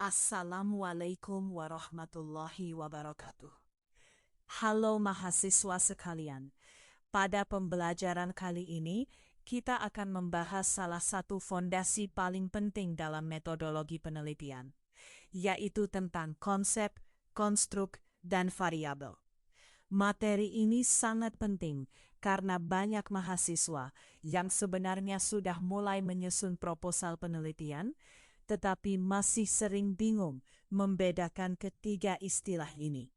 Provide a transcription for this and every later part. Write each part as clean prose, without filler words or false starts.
Assalamualaikum warahmatullahi wabarakatuh. Halo mahasiswa sekalian, pada pembelajaran kali ini kita akan membahas salah satu fondasi paling penting dalam metodologi penelitian, yaitu tentang konsep, konstruk, dan variabel. Materi ini sangat penting karena banyak mahasiswa yang sebenarnya sudah mulai menyusun proposal penelitian, tetapi masih sering bingung membedakan ketiga istilah ini.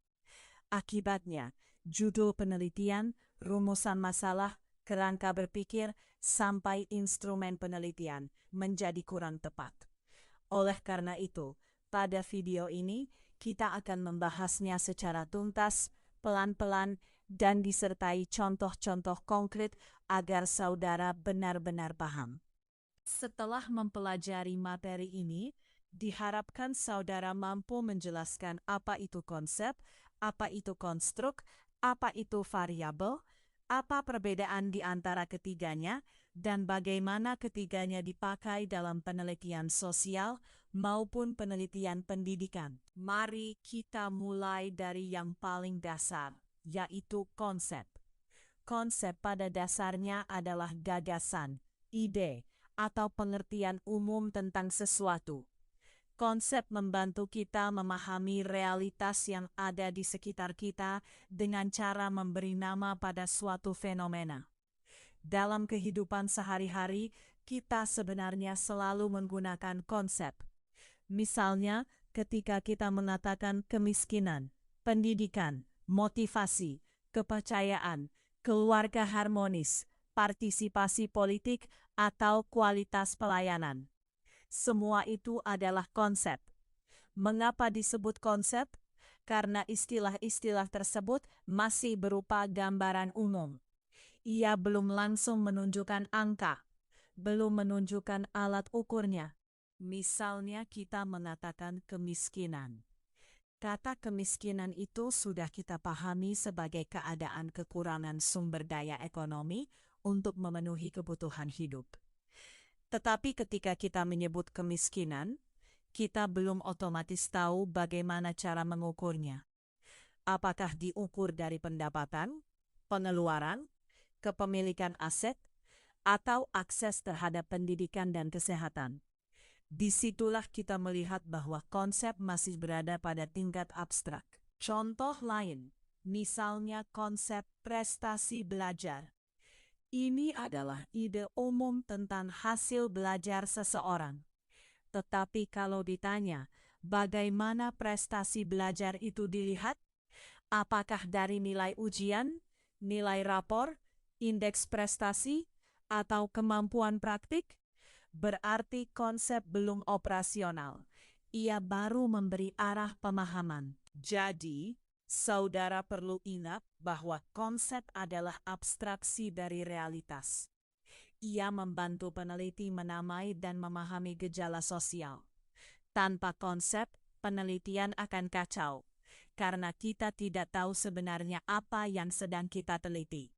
Akibatnya, judul penelitian, rumusan masalah, kerangka berpikir, sampai instrumen penelitian menjadi kurang tepat. Oleh karena itu, pada video ini kita akan membahasnya secara tuntas, pelan-pelan, dan disertai contoh-contoh konkret agar saudara benar-benar paham. Setelah mempelajari materi ini, diharapkan saudara mampu menjelaskan apa itu konsep, apa itu konstruk, apa itu variabel, apa perbedaan di antara ketiganya, dan bagaimana ketiganya dipakai dalam penelitian sosial maupun penelitian pendidikan. Mari kita mulai dari yang paling dasar, yaitu konsep. Konsep pada dasarnya adalah gagasan, ide, atau pengertian umum tentang sesuatu. Konsep membantu kita memahami realitas yang ada di sekitar kita dengan cara memberi nama pada suatu fenomena. Dalam kehidupan sehari-hari, kita sebenarnya selalu menggunakan konsep. Misalnya, ketika kita mengatakan kemiskinan, pendidikan, motivasi, kepercayaan, keluarga harmonis, partisipasi politik, atau kualitas pelayanan. Semua itu adalah konsep. Mengapa disebut konsep? Karena istilah-istilah tersebut masih berupa gambaran umum. Ia belum langsung menunjukkan angka, belum menunjukkan alat ukurnya. Misalnya kita mengatakan kemiskinan. Kata kemiskinan itu sudah kita pahami sebagai keadaan kekurangan sumber daya ekonomi untuk memenuhi kebutuhan hidup. Tetapi ketika kita menyebut kemiskinan, kita belum otomatis tahu bagaimana cara mengukurnya. Apakah diukur dari pendapatan, pengeluaran, kepemilikan aset, atau akses terhadap pendidikan dan kesehatan? Disitulah kita melihat bahwa konsep masih berada pada tingkat abstrak. Contoh lain, misalnya konsep prestasi belajar. Ini adalah ide umum tentang hasil belajar seseorang. Tetapi kalau ditanya, bagaimana prestasi belajar itu dilihat? Apakah dari nilai ujian, nilai rapor, indeks prestasi, atau kemampuan praktik? Berarti konsep belum operasional. Ia baru memberi arah pemahaman. Jadi, saudara perlu ingat bahwa konsep adalah abstraksi dari realitas. Ia membantu peneliti menamai dan memahami gejala sosial. Tanpa konsep, penelitian akan kacau, karena kita tidak tahu sebenarnya apa yang sedang kita teliti.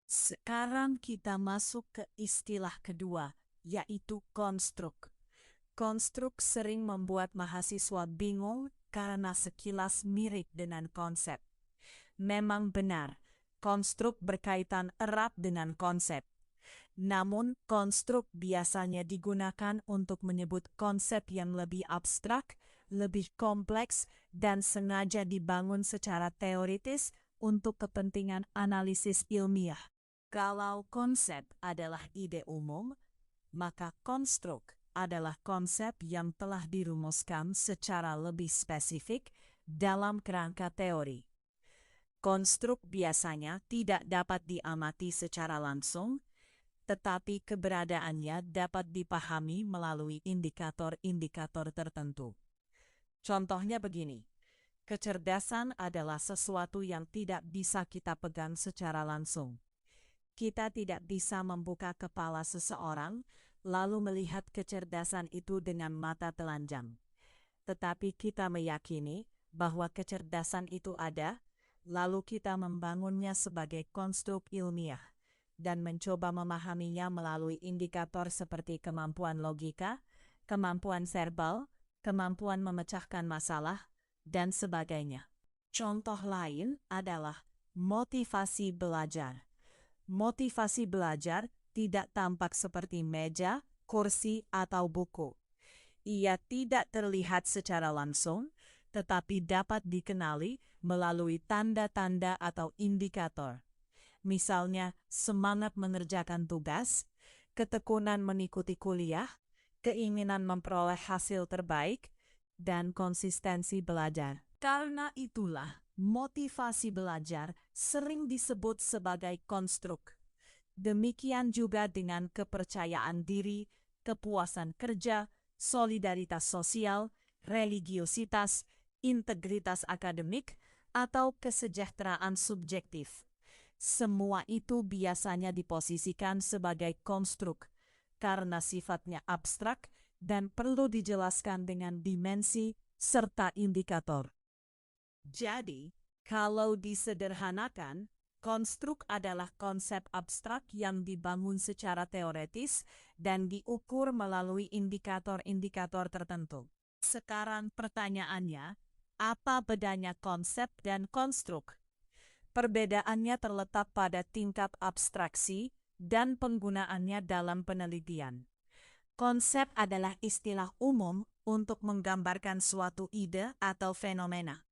Sekarang kita masuk ke istilah kedua, yaitu konstruk. Konstruk sering membuat mahasiswa bingung karena sekilas mirip dengan konsep. Memang benar, konstruk berkaitan erat dengan konsep. Namun, konstruk biasanya digunakan untuk menyebut konsep yang lebih abstrak, lebih kompleks, dan sengaja dibangun secara teoritis untuk kepentingan analisis ilmiah. Kalau konsep adalah ide umum, maka konstruk adalah konsep yang telah dirumuskan secara lebih spesifik dalam kerangka teori. Konstruk biasanya tidak dapat diamati secara langsung, tetapi keberadaannya dapat dipahami melalui indikator-indikator tertentu. Contohnya begini, kecerdasan adalah sesuatu yang tidak bisa kita pegang secara langsung. Kita tidak bisa membuka kepala seseorang lalu melihat kecerdasan itu dengan mata telanjang. Tetapi kita meyakini bahwa kecerdasan itu ada, lalu kita membangunnya sebagai konstruk ilmiah dan mencoba memahaminya melalui indikator seperti kemampuan logika, kemampuan verbal, kemampuan memecahkan masalah, dan sebagainya. Contoh lain adalah motivasi belajar. Motivasi belajar tidak tampak seperti meja, kursi, atau buku. Ia tidak terlihat secara langsung, tetapi dapat dikenali melalui tanda-tanda atau indikator. Misalnya, semangat mengerjakan tugas, ketekunan mengikuti kuliah, keinginan memperoleh hasil terbaik, dan konsistensi belajar. Karena itulah, motivasi belajar sering disebut sebagai konstruk. Demikian juga dengan kepercayaan diri, kepuasan kerja, solidaritas sosial, religiositas, integritas akademik, atau kesejahteraan subjektif. Semua itu biasanya diposisikan sebagai konstruk karena sifatnya abstrak dan perlu dijelaskan dengan dimensi serta indikator. Jadi, kalau disederhanakan, konstruk adalah konsep abstrak yang dibangun secara teoretis dan diukur melalui indikator-indikator tertentu. Sekarang pertanyaannya, apa bedanya konsep dan konstruk? Perbedaannya terletak pada tingkat abstraksi dan penggunaannya dalam penelitian. Konsep adalah istilah umum untuk menggambarkan suatu ide atau fenomena.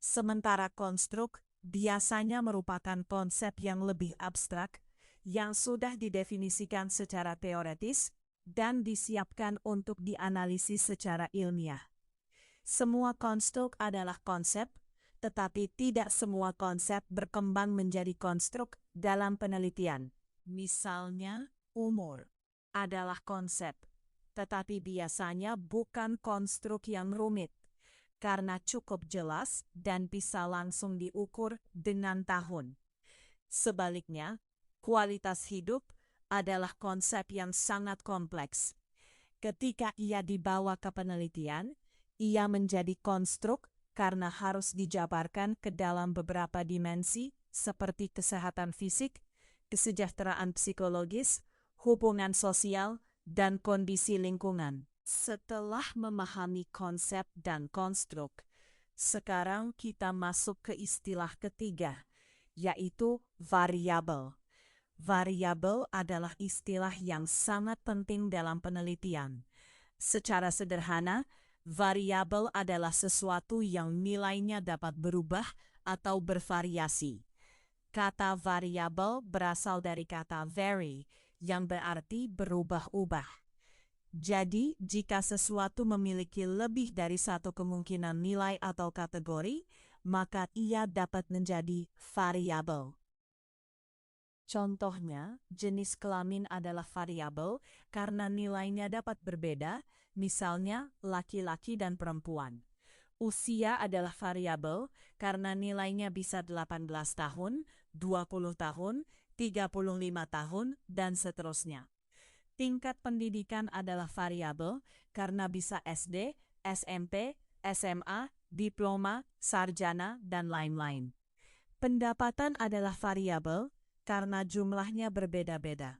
Sementara konstruk biasanya merupakan konsep yang lebih abstrak, yang sudah didefinisikan secara teoretis dan disiapkan untuk dianalisis secara ilmiah. Semua konstruk adalah konsep, tetapi tidak semua konsep berkembang menjadi konstruk dalam penelitian. Misalnya, umur adalah konsep, tetapi biasanya bukan konstruk yang rumit, karena cukup jelas dan bisa langsung diukur dengan tahun. Sebaliknya, kualitas hidup adalah konsep yang sangat kompleks. Ketika ia dibawa ke penelitian, ia menjadi konstruk karena harus dijabarkan ke dalam beberapa dimensi seperti kesehatan fisik, kesejahteraan psikologis, hubungan sosial, dan kondisi lingkungan. Setelah memahami konsep dan konstruk, sekarang kita masuk ke istilah ketiga, yaitu variabel. Variabel adalah istilah yang sangat penting dalam penelitian. Secara sederhana, variabel adalah sesuatu yang nilainya dapat berubah atau bervariasi. Kata variabel berasal dari kata vary, yang berarti berubah-ubah. Jadi, jika sesuatu memiliki lebih dari satu kemungkinan nilai atau kategori, maka ia dapat menjadi variabel. Contohnya, jenis kelamin adalah variabel karena nilainya dapat berbeda, misalnya laki-laki dan perempuan. Usia adalah variabel karena nilainya bisa 18 tahun, 20 tahun, 35 tahun, dan seterusnya. Tingkat pendidikan adalah variabel karena bisa SD, SMP, SMA, diploma, sarjana, dan lain-lain. Pendapatan adalah variabel karena jumlahnya berbeda-beda.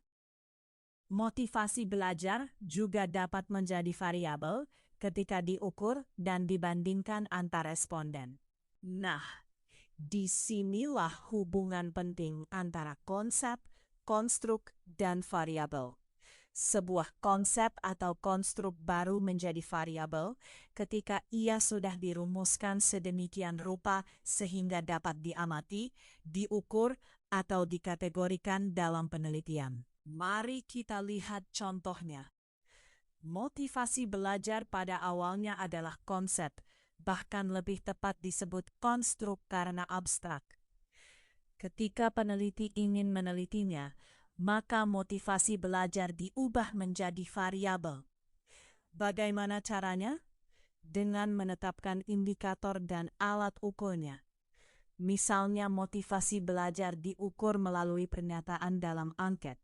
Motivasi belajar juga dapat menjadi variabel ketika diukur dan dibandingkan antar responden. Nah, disinilah hubungan penting antara konsep, konstruk, dan variabel. Sebuah konsep atau konstruk baru menjadi variabel ketika ia sudah dirumuskan sedemikian rupa sehingga dapat diamati, diukur, atau dikategorikan dalam penelitian. Mari kita lihat contohnya. Motivasi belajar pada awalnya adalah konsep, bahkan lebih tepat disebut konstruk karena abstrak. Ketika peneliti ingin menelitinya, maka motivasi belajar diubah menjadi variabel. Bagaimana caranya? Dengan menetapkan indikator dan alat ukurnya. Misalnya motivasi belajar diukur melalui pernyataan dalam angket.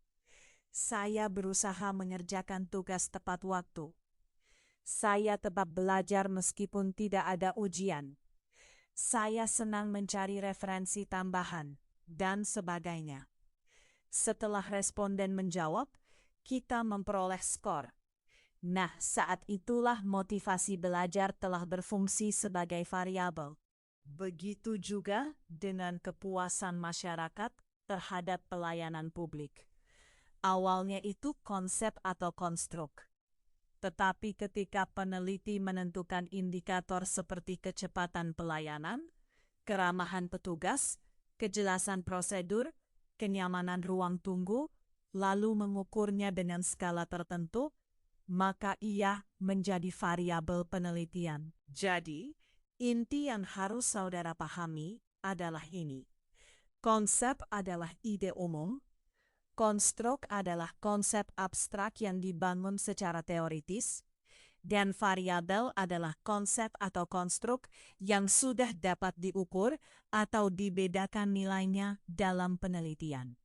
Saya berusaha mengerjakan tugas tepat waktu. Saya tetap belajar meskipun tidak ada ujian. Saya senang mencari referensi tambahan, dan sebagainya. Setelah responden menjawab, kita memperoleh skor. Nah, saat itulah motivasi belajar telah berfungsi sebagai variabel. Begitu juga dengan kepuasan masyarakat terhadap pelayanan publik. Awalnya itu konsep atau konstruk. Tetapi ketika peneliti menentukan indikator seperti kecepatan pelayanan, keramahan petugas, kejelasan prosedur, kenyamanan ruang tunggu, lalu mengukurnya dengan skala tertentu, maka ia menjadi variabel penelitian. Jadi, inti yang harus saudara pahami adalah ini. Konsep adalah ide umum, konstruk adalah konsep abstrak yang dibangun secara teoritis, dan variabel adalah konsep atau konstruk yang sudah dapat diukur atau dibedakan nilainya dalam penelitian.